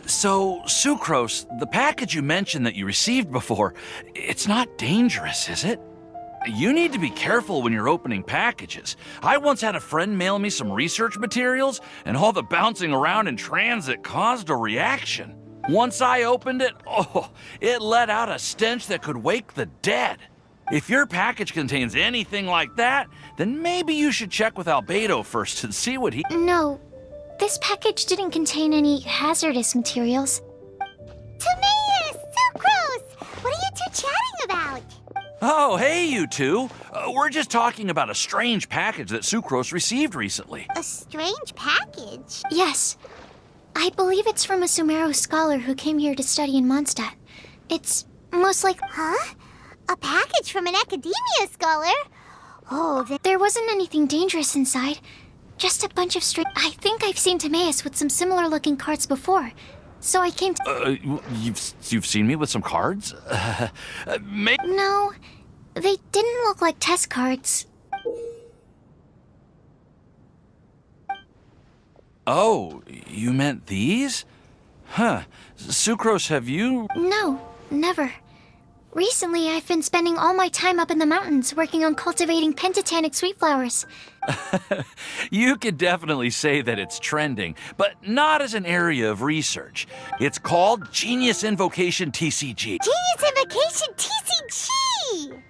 So, Sucrose, the package you mentioned that you received before, it's not dangerous, is it? You need to be careful when you're opening packages. I once had a friend mail me some research materials, and all the bouncing around in transit caused a reaction. Once I opened it, it let out a stench that could wake the dead. If your package contains anything like that, then maybe you should check with Albedo first and see what he... No, this package didn't contain any hazardous materials. Timaeus! Sucrose! What are you two chatting about? Oh, hey, you two. We're just talking about a strange package that Sucrose received recently. A strange package? Yes. I believe it's from a Sumeru scholar who came here to study in Mondstadt. It's most like... Huh? A package from an academia scholar? Oh, There wasn't anything dangerous inside. Just a bunch of I think I've seen Timaeus with some similar-looking cards before. So I came to... You've seen me with some cards? No, they didn't look like test cards. Oh, you meant these? Huh. Sucrose, have you... No, never. Recently, I've been spending all my time up in the mountains working on cultivating pentatonic sweet flowers. You could definitely say that it's trending, but not as an area of research. It's called Genius Invocation TCG. Genius Invocation TCG!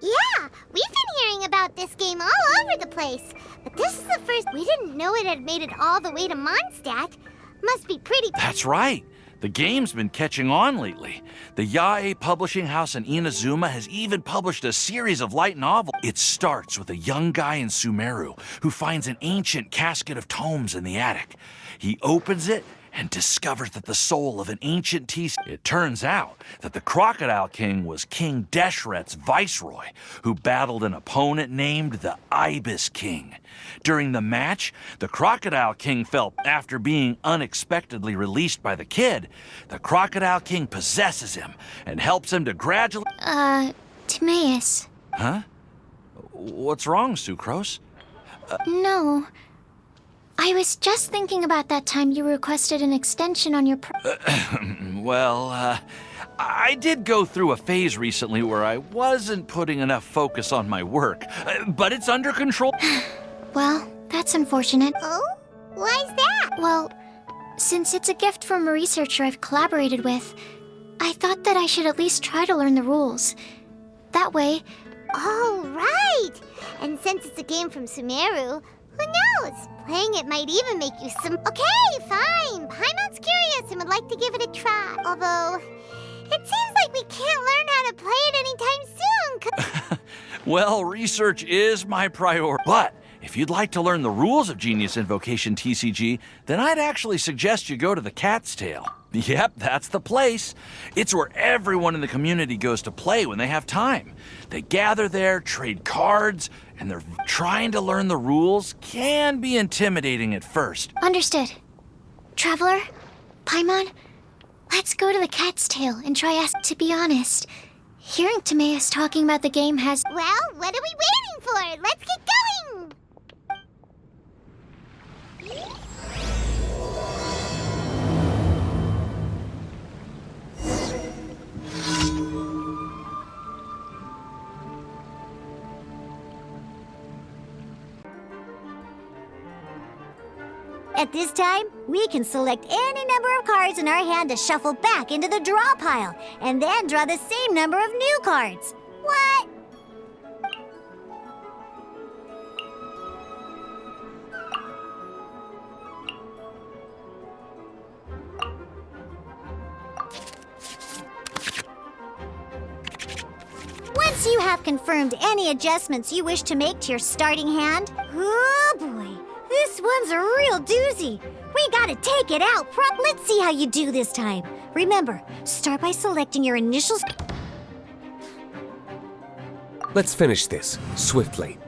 Yeah, we've been hearing about this game all over the place. But this is the first... We didn't know it had made it all the way to Mondstadt. Must be pretty... That's right. The game's been catching on lately. The Yae publishing house in Inazuma has even published a series of light novels. It starts with a young guy in Sumeru who finds an ancient casket of tomes in the attic. He opens it and discovers that the soul of an ancient It turns out that the Crocodile King was King Deshret's viceroy, who battled an opponent named the Ibis King. During the match, the Crocodile King fell after being unexpectedly released by the kid. The Crocodile King possesses him and helps him to gradually... Timaeus. Huh? What's wrong, Sucrose? No. I was just thinking about that time you requested an extension on your I did go through a phase recently where I wasn't putting enough focus on my work, but it's under control. Well, that's unfortunate. Oh? Why's that? Well, since it's a gift from a researcher I've collaborated with, I thought that I should at least try to learn the rules. That way... Oh, right! And since it's a game from Sumeru, who knows? Playing it might even make you some... Okay, fine. Paimon's curious and would like to give it a try. Although, it seems like we can't learn how to play it anytime soon. Well, research is my priority. But if you'd like to learn the rules of Genius Invocation TCG, then I'd actually suggest you go to the Cat's Tail. Yep, that's the place. It's where everyone in the community goes to play when they have time. They gather there, trade cards, and they're trying to learn the rules can be intimidating at first. Understood. Traveler, Paimon, let's go to the Cat's Tail and try To be honest, hearing Timaeus talking about the game has... Well, what are we waiting for? Let's get going! At this time, we can select any number of cards in our hand to shuffle back into the draw pile, and then draw the same number of new cards. What? Once you have confirmed any adjustments you wish to make to your starting hand, oh boy, this one's a real doozy. We gotta take it out. Let's see how you do this time. Remember, start by selecting your initials. Let's finish this swiftly.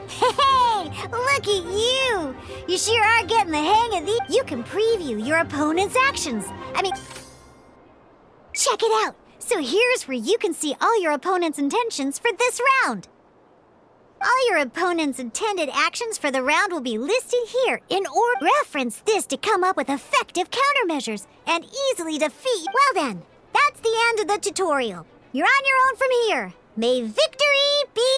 Hey, look Look at you! You sure are getting the hang of these. You can preview your opponent's actions. Check it out. So here's where you can see all your opponent's intentions for this round. All your opponent's intended actions for the round will be listed here in order. Reference this to come up with effective countermeasures and easily defeat. Well then, that's the end of the tutorial. You're on your own from here. May victory be...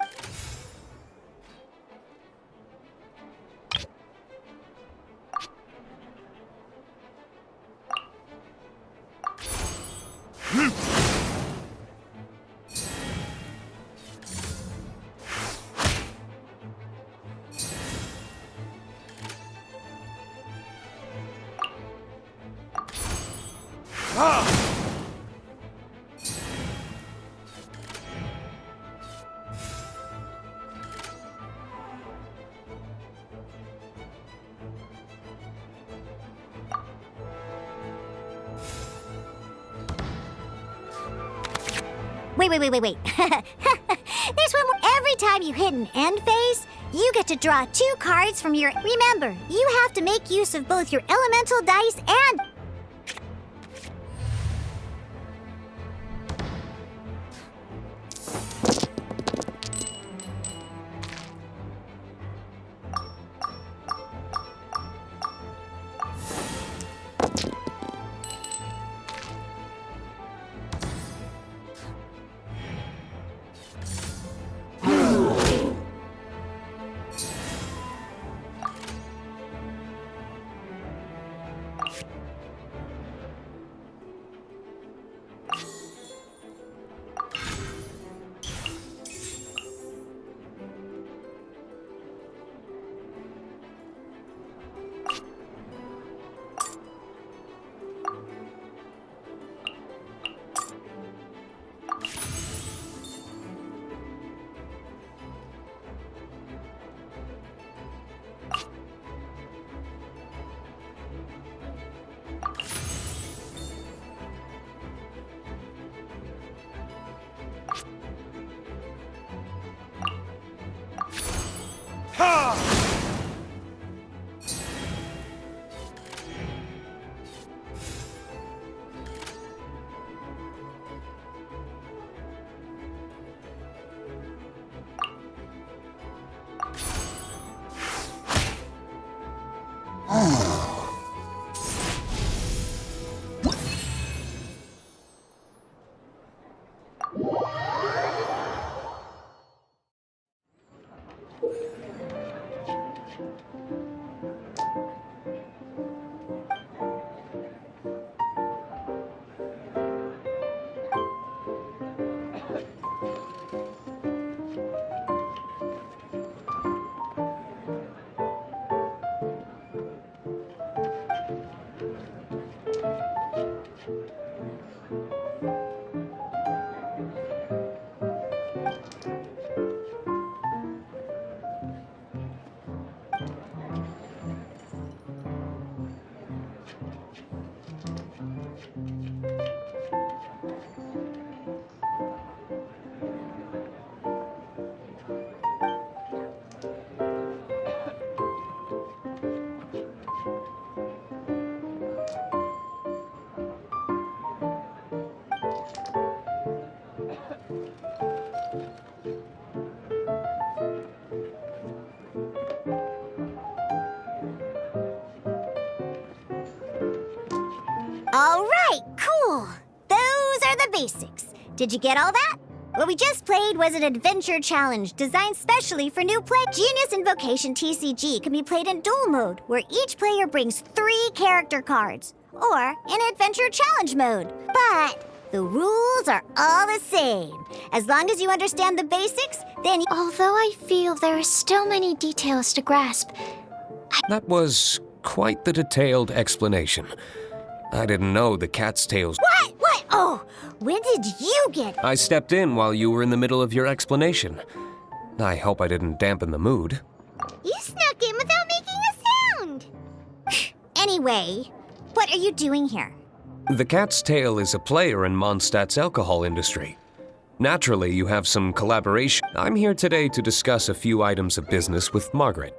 Wait. There's one more. Every time you hit an end phase, you get to draw 2 cards from your... Remember, you have to make use of both your elemental dice and... All right, cool. Those are the basics. Did you get all that? What we just played was an adventure challenge designed specially for new play. Genius Invocation TCG can be played in duel mode, where each player brings 3 character cards, or in adventure challenge mode. But the rules are all the same. As long as you understand the basics, then... Although I feel there are still many details to grasp, That was quite the detailed explanation. I didn't know the cat's tails... What? Oh, when did you get... I stepped in while you were in the middle of your explanation. I hope I didn't dampen the mood. You snuck in without making a sound. Anyway, what are you doing here? The Cat's Tail is a player in Mondstadt's alcohol industry. Naturally, you have some collaboration. I'm here today to discuss a few items of business with Margaret.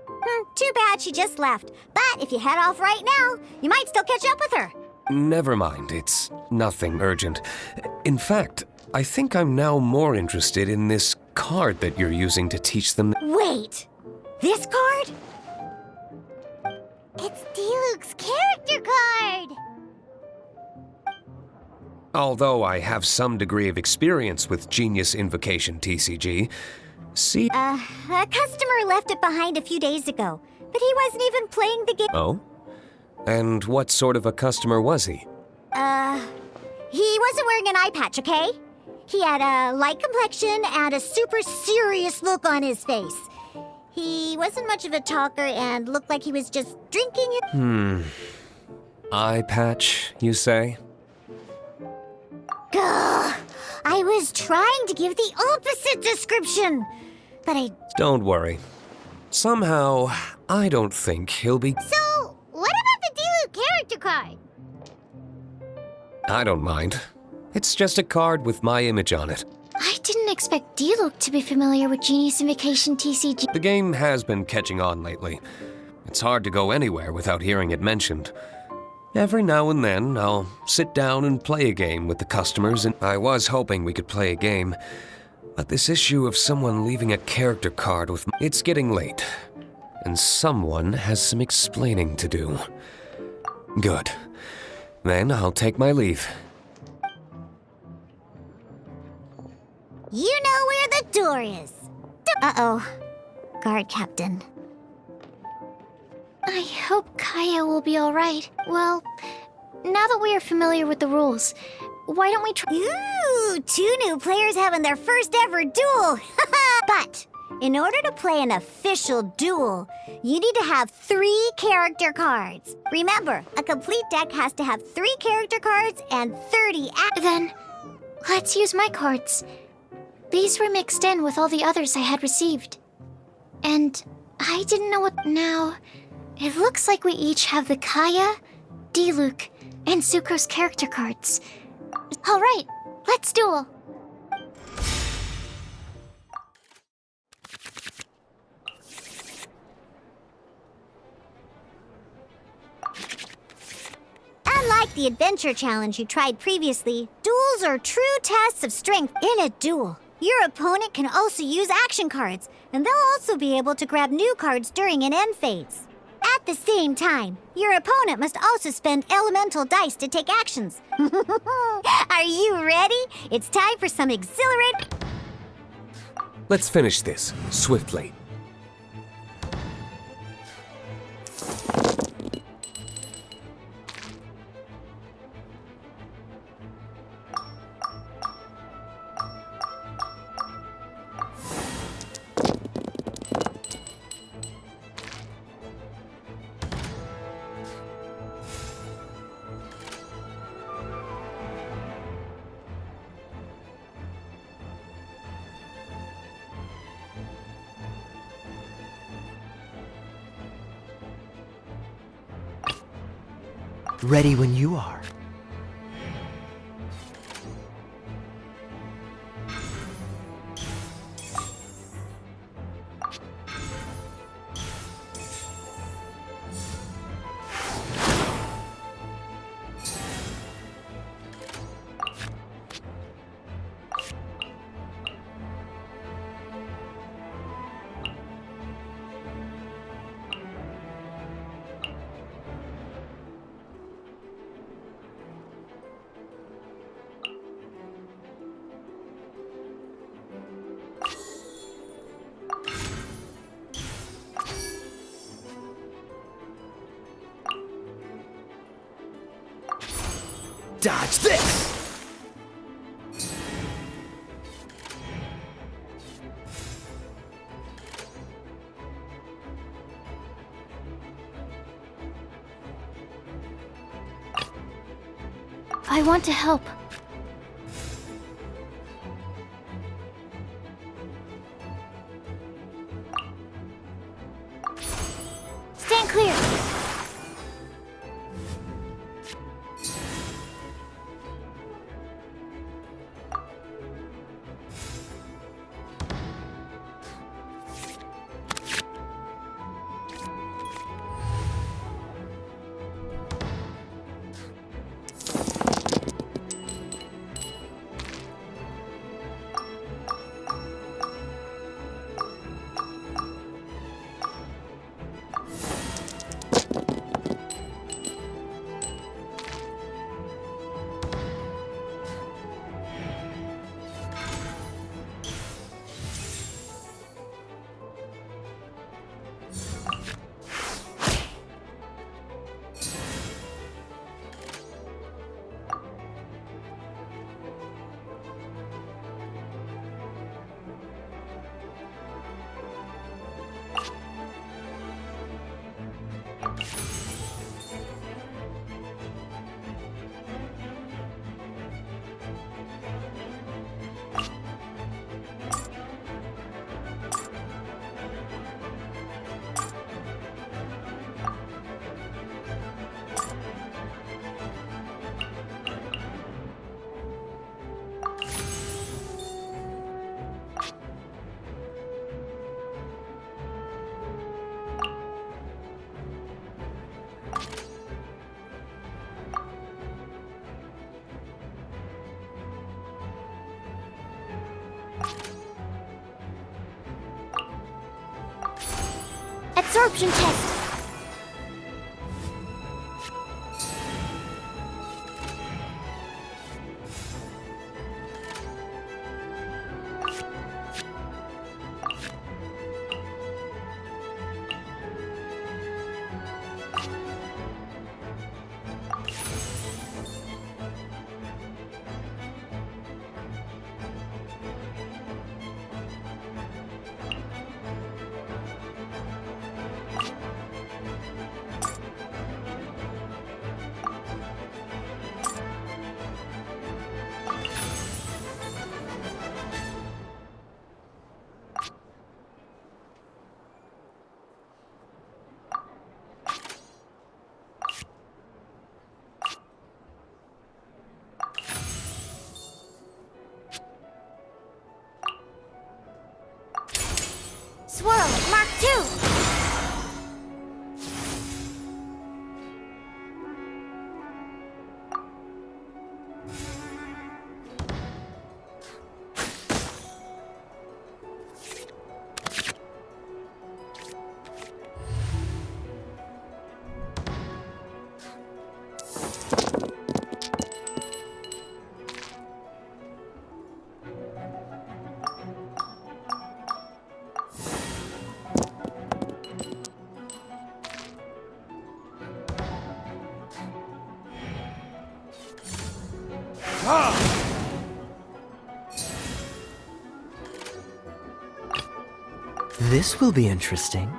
Too bad she just left. But if you head off right now, you might still catch up with her. Never mind, it's nothing urgent. In fact, I think I'm now more interested in this card that you're using to teach them. Wait, this card? It's D-Luke's character card! Although I have some degree of experience with Genius Invocation TCG, see. A customer left it behind a few days ago, but he wasn't even playing the game. Oh? And what sort of a customer was he? He wasn't wearing an eye patch, okay? He had a light complexion and a super serious look on his face. He wasn't much of a talker and looked like he was just drinking it. Eye patch, you say? Gah! I was trying to give the opposite description, but I... Don't worry. Somehow, I don't think he'll be... So, what about the D-Luke character card? I don't mind. It's just a card with my image on it. I didn't expect D-Luke to be familiar with Genius Invocation TCG. The game has been catching on lately. It's hard to go anywhere without hearing it mentioned. Every now and then, I'll sit down and play a game with the customers, and I was hoping we could play a game. But this issue of someone leaving a character card with... It's getting late, and someone has some explaining to do. Good. Then I'll take my leave. You know where the door is. Uh-oh. Guard captain. I hope Kaya will be alright. Well, now that we are familiar with the rules, why don't we try... Ooh, 2 new players having their first ever duel. But in order to play an official duel, you need to have 3 character cards. Remember, a complete deck has to have 3 character cards and 30 Then, let's use my cards. These were mixed in with all the others I had received. And I didn't know what... Now, it looks like we each have the Kaya, D-Luke, and Sucro's character cards. Alright, let's duel. Unlike the adventure challenge you tried previously, duels are true tests of strength. In a duel, your opponent can also use action cards, and they'll also be able to grab new cards during an end phase. At the same time, your opponent must also spend elemental dice to take actions. Are you ready? It's time for some exhilarating... Let's finish this, swiftly. Ready when you are. Dodge this! I want to help. Stand clear. absorption test. Swirl, Mark 2! This will be interesting.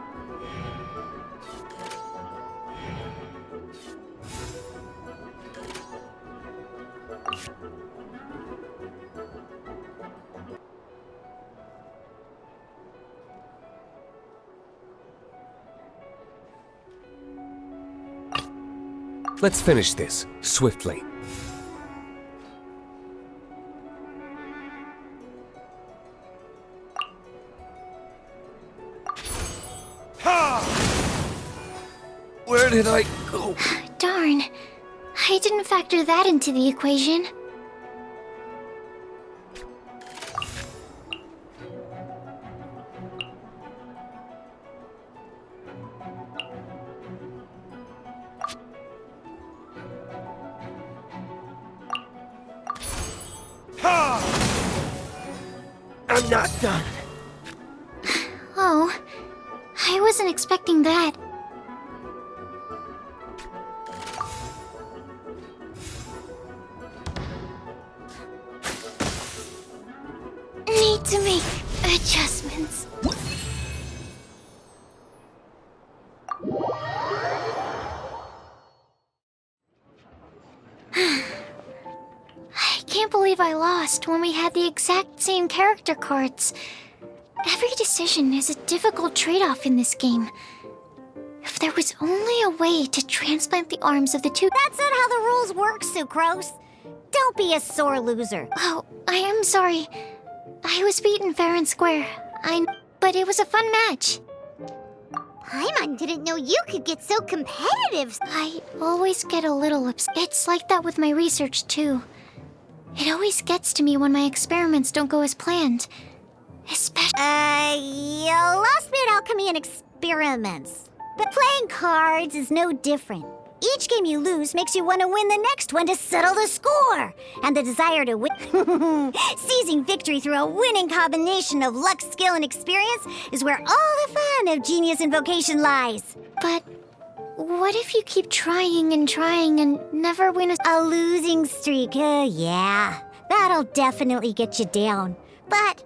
Let's finish this, swiftly. Where did I go? Darn. I didn't factor that into the equation. I'm not done. Oh, I wasn't expecting that. Need to make adjustments. I can't believe I lost when we had the exact same character cards. Every decision is a difficult trade-off in this game. If there was only a way to transplant the arms of the two... That's not how the rules work, Sucrose. Don't be a sore loser. Oh, I am sorry. I was beaten fair and square. But it was a fun match. Paimon didn't know you could get so competitive. I always get a little upset. It's like that with my research, too. It always gets to me when my experiments don't go as planned. Especially... You lost me at alchemy and experiments. But playing cards is no different. Each game you lose makes you want to win the next one to settle the score. And the desire to win... Seizing victory through a winning combination of luck, skill, and experience is where all the fun of genius invocation lies. But what if you keep trying and never win A losing streak, yeah. That'll definitely get you down. But...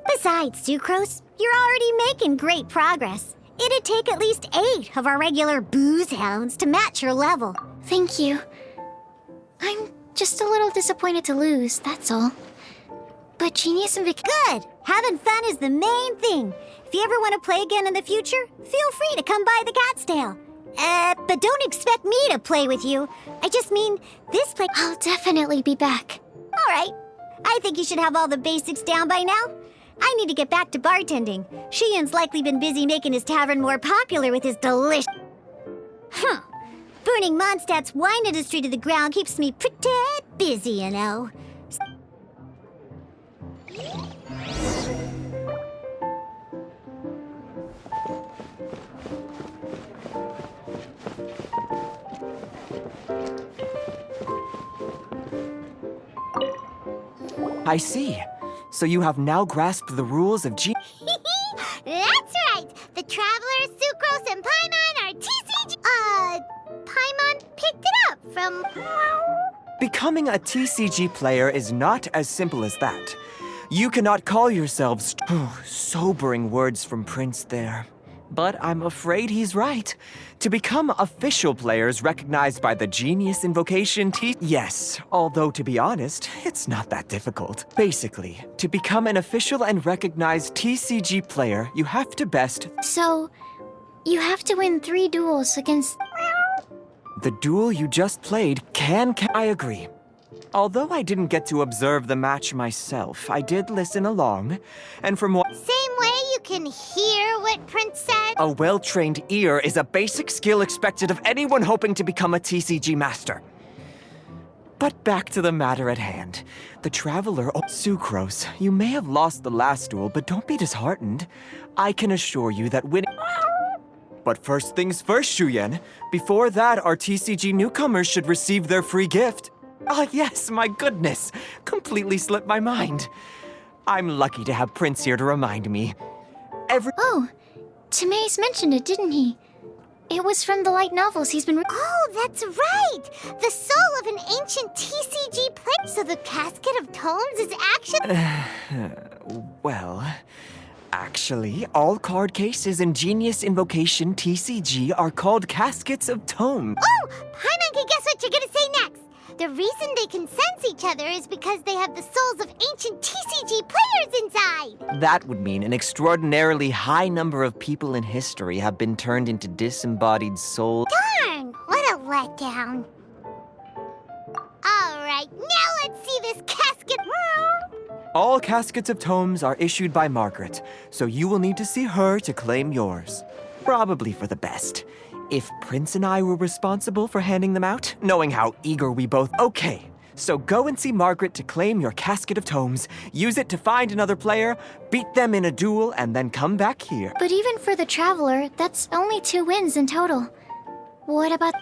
Besides, Sucrose, you're already making great progress. It'd take at least 8 of our regular booze hounds to match your level. Thank you. I'm just a little disappointed to lose, that's all. But genius and Good! Having fun is the main thing. If you ever want to play again in the future, feel free to come by the Cat's Tail. But don't expect me to play with you. I just mean, this play... I'll definitely be back. All right. I think you should have all the basics down by now. I need to get back to bartending. Shian's likely been busy making his tavern more popular with his delicious... Burning Mondstadt's wine industry to the ground keeps me pretty busy, you know. I see. So you have now grasped the rules of G... That's right! The Travelers, Sucrose, and Paimon are TCG... Paimon picked it up from... Becoming a TCG player is not as simple as that. You cannot call yourselves... sobering words from Prince there. But I'm afraid he's right. To become official players recognized by the Genius Invocation Yes, although to be honest, it's not that difficult. Basically, to become an official and recognized TCG player, you have to best... So, you have to win 3 duels against... The duel you just played can... I agree. Although I didn't get to observe the match myself, I did listen along, and from what... Same way you can hear what Prince said? A well-trained ear is a basic skill expected of anyone hoping to become a TCG master. But back to the matter at hand. The Traveler... Sucrose, you may have lost the last duel, but don't be disheartened. I can assure you that winning... But first things first, Shuyen. Before that, our TCG newcomers should receive their free gift. Ah, yes, my goodness. Completely slipped my mind. I'm lucky to have Prince here to remind me. Oh, Timaeus mentioned it, didn't he? It was from the light novels he's been... Oh, that's right! The soul of an ancient TCG player. So the Casket of Tomes is actually... Well... Actually, all card cases in Genius Invocation TCG are called Caskets of Tomes. Oh! Paimon can guess what you're gonna say next! The reason they can sense each other is because they have the souls of ancient TCG players inside! That would mean an extraordinarily high number of people in history have been turned into disembodied souls. Darn! What a letdown. Alright, now let's see this casket. All Caskets of Tomes are issued by Margaret, so you will need to see her to claim yours. Probably for the best. If Prince and I were responsible for handing them out, knowing how eager we both... Okay, so go and see Margaret to claim your Casket of Tomes, use it to find another player, beat them in a duel, and then come back here. But even for the Traveler, that's only 2 wins in total. What about...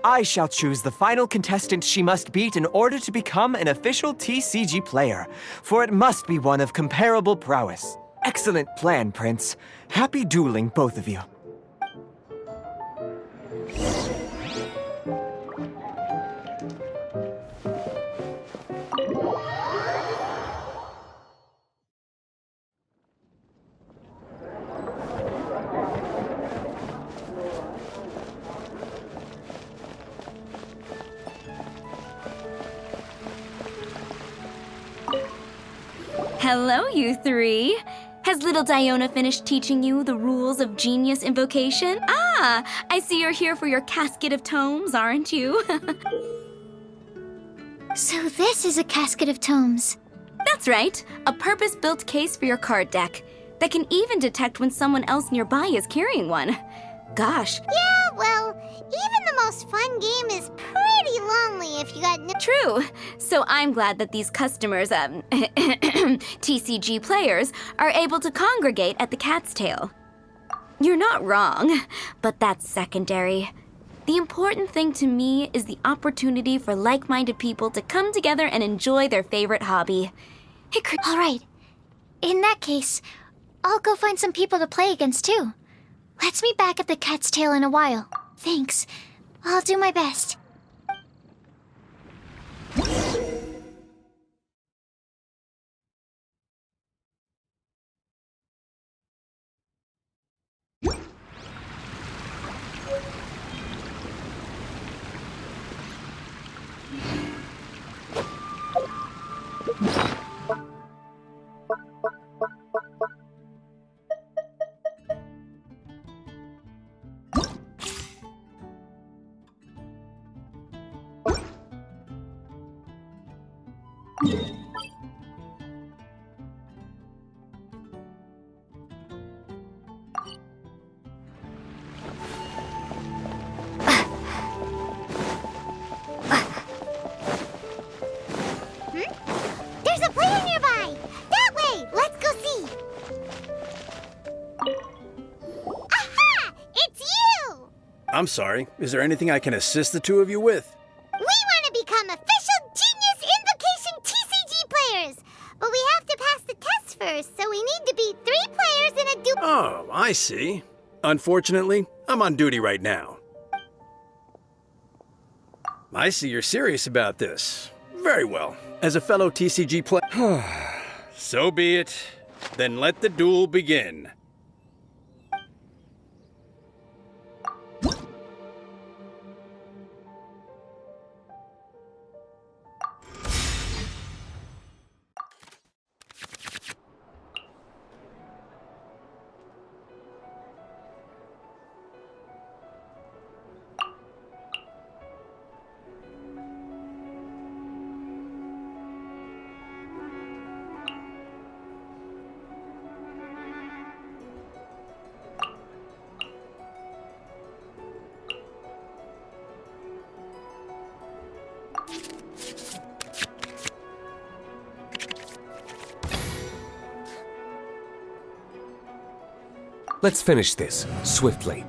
I shall choose the final contestant she must beat in order to become an official TCG player, for it must be one of comparable prowess. Excellent plan, Prince. Happy dueling, both of you. Hello, you 3. Has little Diona finished teaching you the rules of Genius Invocation? Ah, I see you're here for your Casket of Tomes, aren't you? So this is a Casket of Tomes. That's right, a purpose-built case for your card deck that can even detect when someone else nearby is carrying one. Gosh. Yeah, well, even the most fun game is pretty lonely if you got no... True. So I'm glad that these customers, TCG players, are able to congregate at the Cat's Tail. You're not wrong, but that's secondary. The important thing to me is the opportunity for like-minded people to come together and enjoy their favorite hobby. All right. In that case, I'll go find some people to play against too. Let's meet back at the Cat's Tail in a while. Thanks. I'll do my best. There's a player nearby! That way! Let's go see! Aha! It's you! I'm sorry. Is there anything I can assist the two of you with? We want to become official Genius Invocation TCG Oh, I see. Unfortunately, I'm on duty right now. I see you're serious about this. Very well. As a fellow TCG player, so be it. Then let the duel begin. Let's finish this swiftly.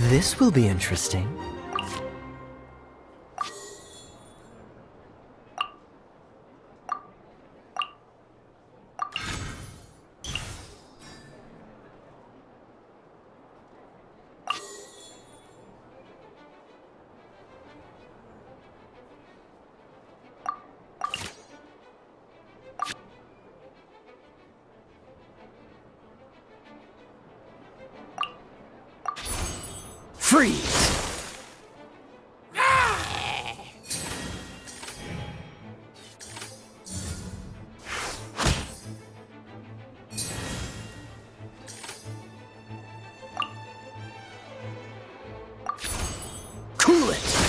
This will be interesting. Freeze! Cool it!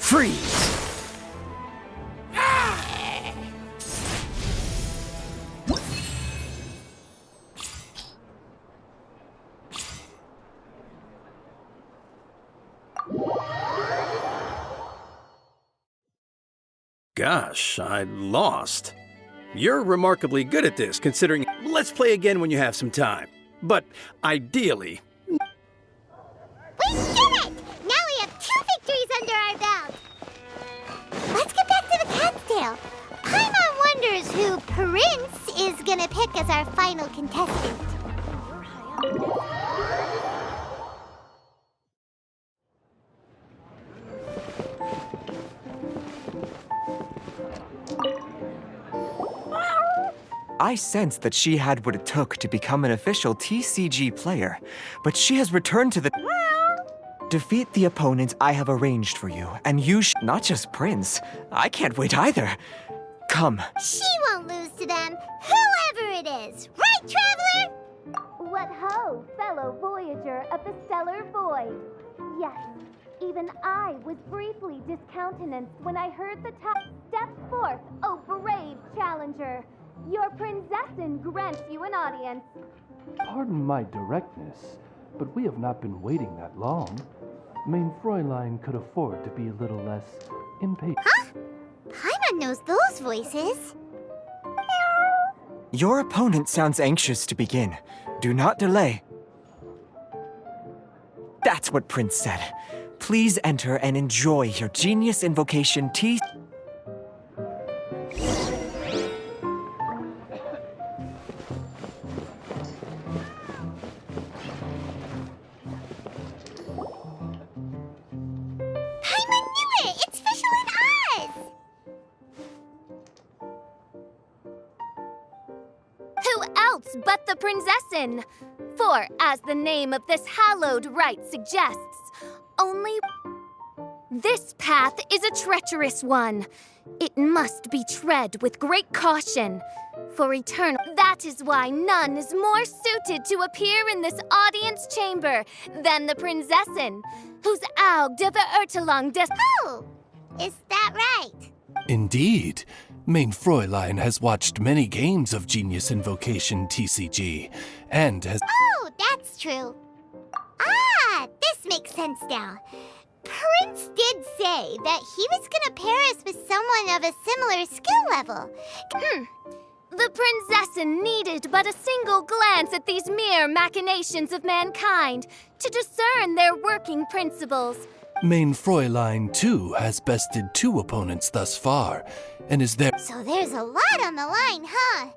Freeze! Gosh, I lost. You're remarkably good at this, considering. Let's play again when you have some time. But ideally. We did it! Now we have 2 victories under our belt. Let's get back to the cat's tail. Paimon wonders who Prince is gonna pick as our final contestant. I sensed that she had what it took to become an official TCG player, but she has returned to the... Defeat the opponents I have arranged for you, and you not just Prince. I can't wait either. Come. She won't lose to them, whoever it is. Right, Traveler? What ho, fellow voyager of the stellar void. Yes, even I was briefly discountenanced when I heard the Step forth, O brave challenger. Your princessin grants you an audience. Pardon my directness, but we have not been waiting that long. Mein Fräulein could afford to be a little less impatient. Huh? Paimon knows those voices. Your opponent sounds anxious to begin. Do not delay. That's what Prince said. Please enter and enjoy your genius invocation T. Paimon knew it! It's Fischl and Oz! Who else but the princessin? For, as the name of this hallowed rite suggests, only this path is a treacherous one. It must be tread with great caution. For eternal, that is why none is more suited to appear in this audience chamber than the princessin, whose Aug de Verurtelung des... Oh! Is that right? Indeed. Mein Fräulein has watched many games of Genius Invocation TCG, and has... Oh, that's true. Ah, this makes sense now. Prince did say that he was gonna pair us with someone of a similar skill level. The princessin needed but a single glance at these mere machinations of mankind to discern their working principles. Mein Fräulein, too, has bested 2 opponents thus far, and is there... So there's a lot on the line, huh?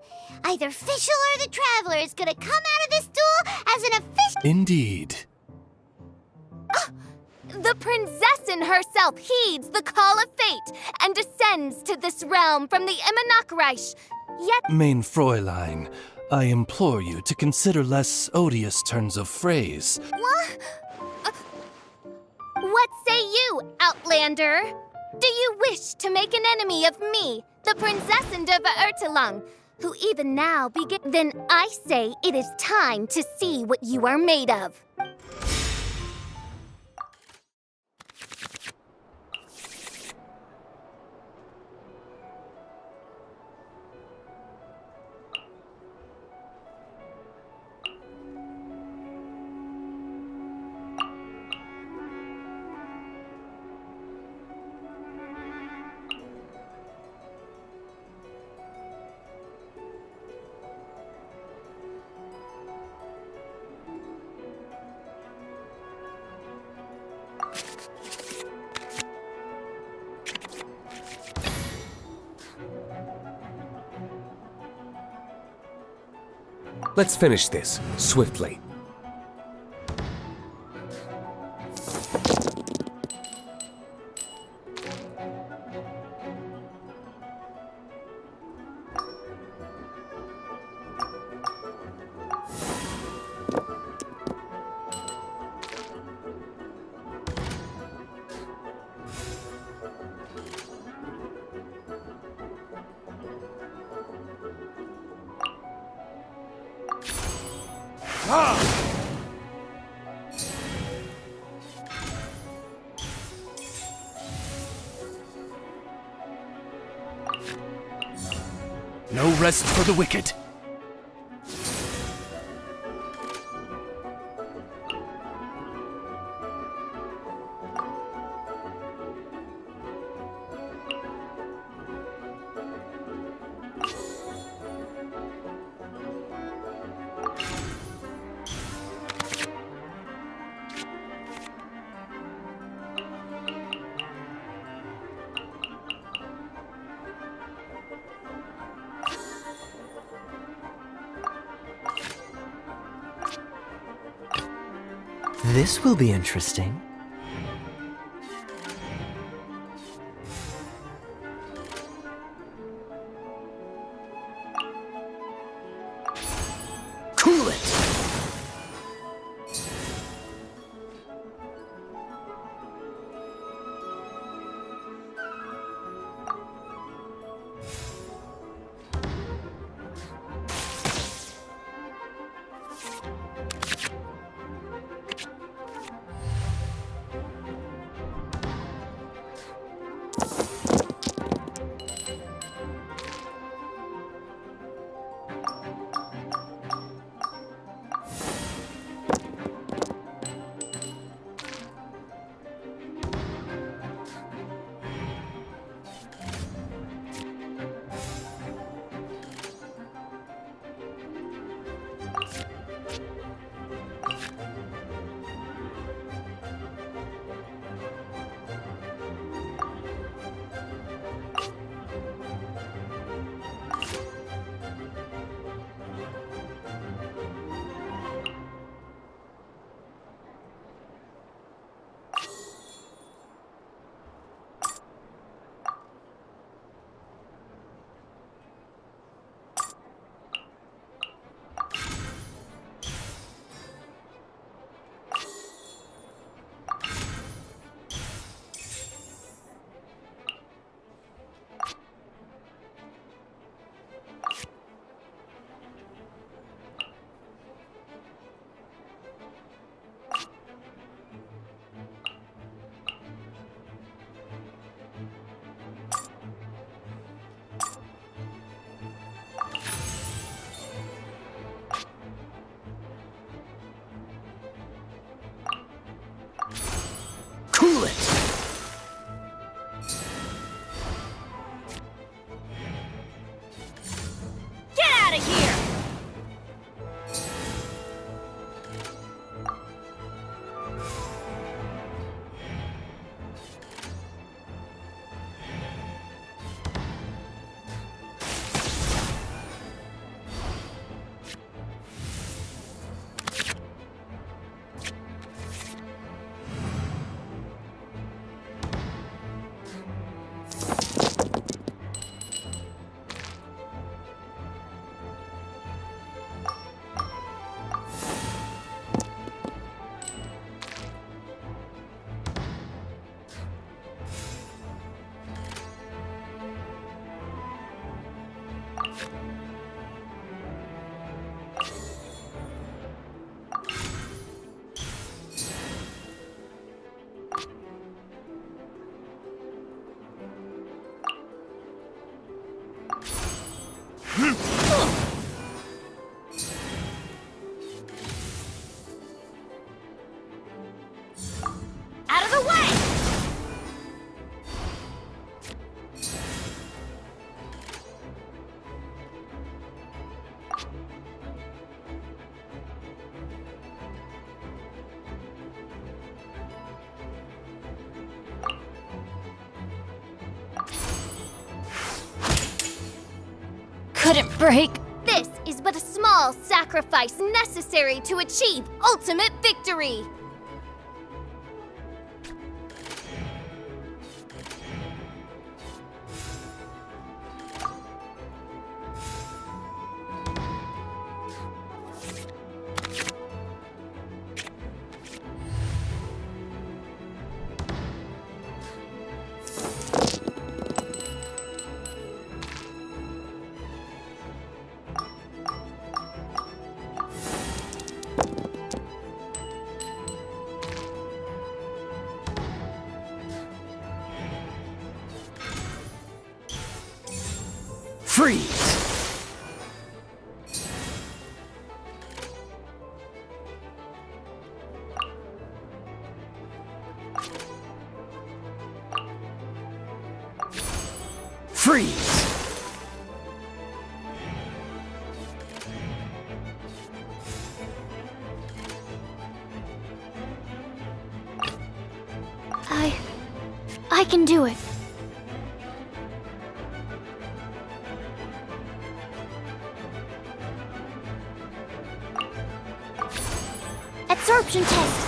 Either Fischl or the Traveler is gonna come out of this duel as an official... Indeed. The princessin herself heeds the call of fate and descends to this realm from the Immanakreich. Yet... Mein Fräulein, I implore you to consider less odious turns of phrase. What say you, Outlander? Do you wish to make an enemy of me, the Princessin de Verurtelung, who even now begin... Then I say it is time to see what you are made of. Let's finish this, swiftly. No rest for the wicked. This will be interesting. Cool it! Cool it! Get out of here! Out of the way! Couldn't break. This is but a small sacrifice necessary to achieve ultimate victory. Freeze! Freeze! I can do it. Absorption test.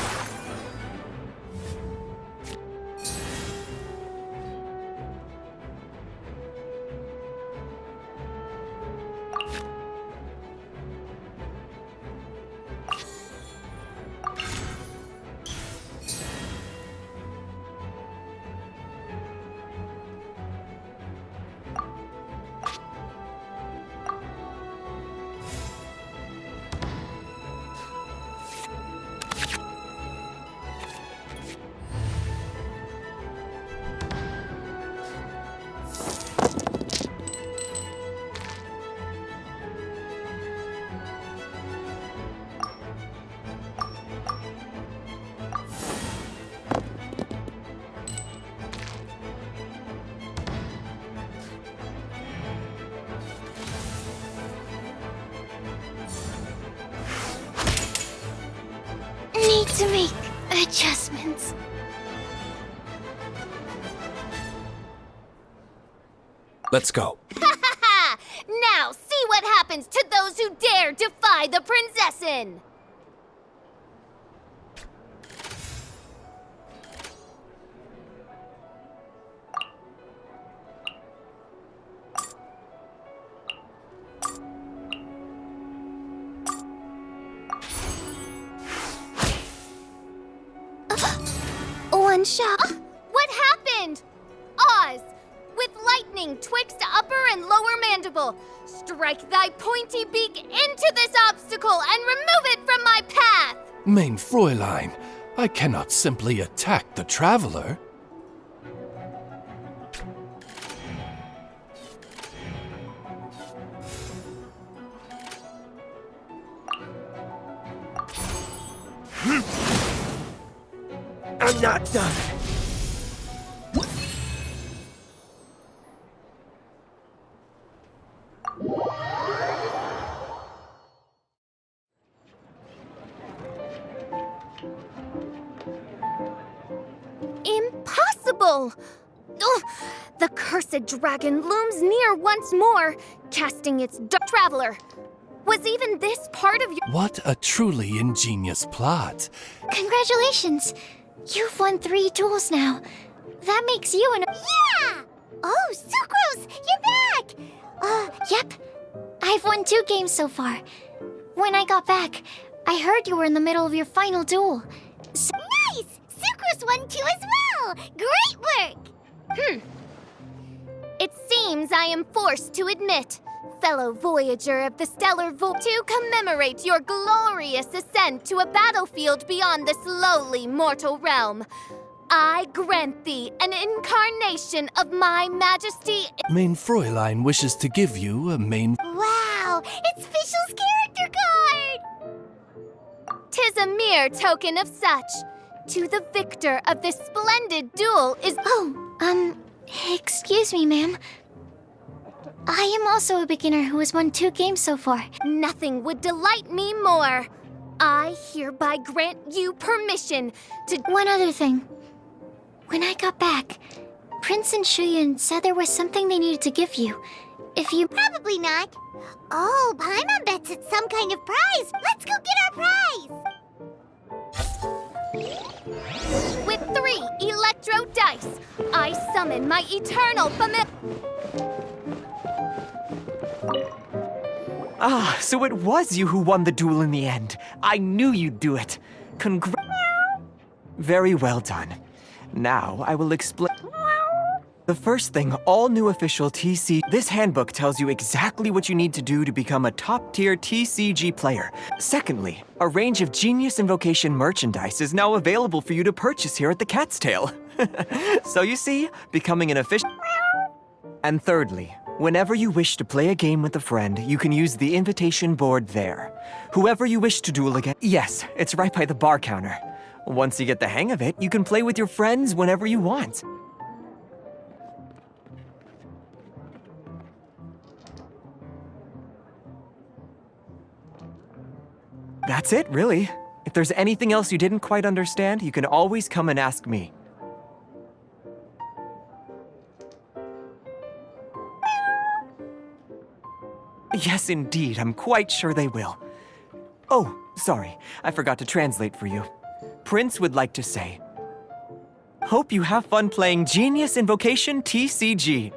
Need to make adjustments. Let's go. Now see what happens to those who dare defy the Prinzessin! One shot. What happened? Oz, with lightning twixt upper and lower mandible, strike thy pointy beak into this obstacle and remove it from my path! Mein Fräulein, I cannot simply attack the traveler. I'm not done. Impossible! Ugh, the cursed dragon looms near once more, casting its traveler. Was even this part of your— What a truly ingenious plot. Congratulations! You've won 3 duels now. That makes you an— Yeah! Oh, Sucrose, you're back! Yep. I've won 2 games so far. When I got back, I heard you were in the middle of your final duel. So Nice! Sucrose won too as well! Great work! It seems I am forced to admit, fellow voyager of the stellar to commemorate your glorious ascent to a battlefield beyond this lowly mortal realm. I grant thee an incarnation of my majesty. Mein Fräulein wishes to give you a main... Wow! It's Fischl's character card! 'Tis a mere token of such. To the victor of this splendid duel is— excuse me, ma'am. I am also a beginner who has won 2 games so far. Nothing would delight me more. I hereby grant you permission to— One other thing. When I got back, Prince and Shuyan said there was something they needed to give you. If you— Probably not. Oh, Paimon bets it's some kind of prize. Let's go get our prize! With 3 electro dice, I summon my eternal familiar— Ah, so it was you who won the duel in the end. I knew you'd do it. Very well done. Now I will explain. The first thing, all new official TC. This handbook tells you exactly what you need to do to become a top-tier TCG player. Secondly, a range of Genius Invocation merchandise is now available for you to purchase here at the Cat's Tail. So you see, becoming an official. And thirdly, whenever you wish to play a game with a friend, you can use the invitation board there. Whoever you wish to duel against. Yes, it's right by the bar counter. Once you get the hang of it, you can play with your friends whenever you want. That's it, really. If there's anything else you didn't quite understand, you can always come and ask me. Yes, indeed. I'm quite sure they will. Oh, sorry. I forgot to translate for you. Prince would like to say, hope you have fun playing Genius Invocation TCG.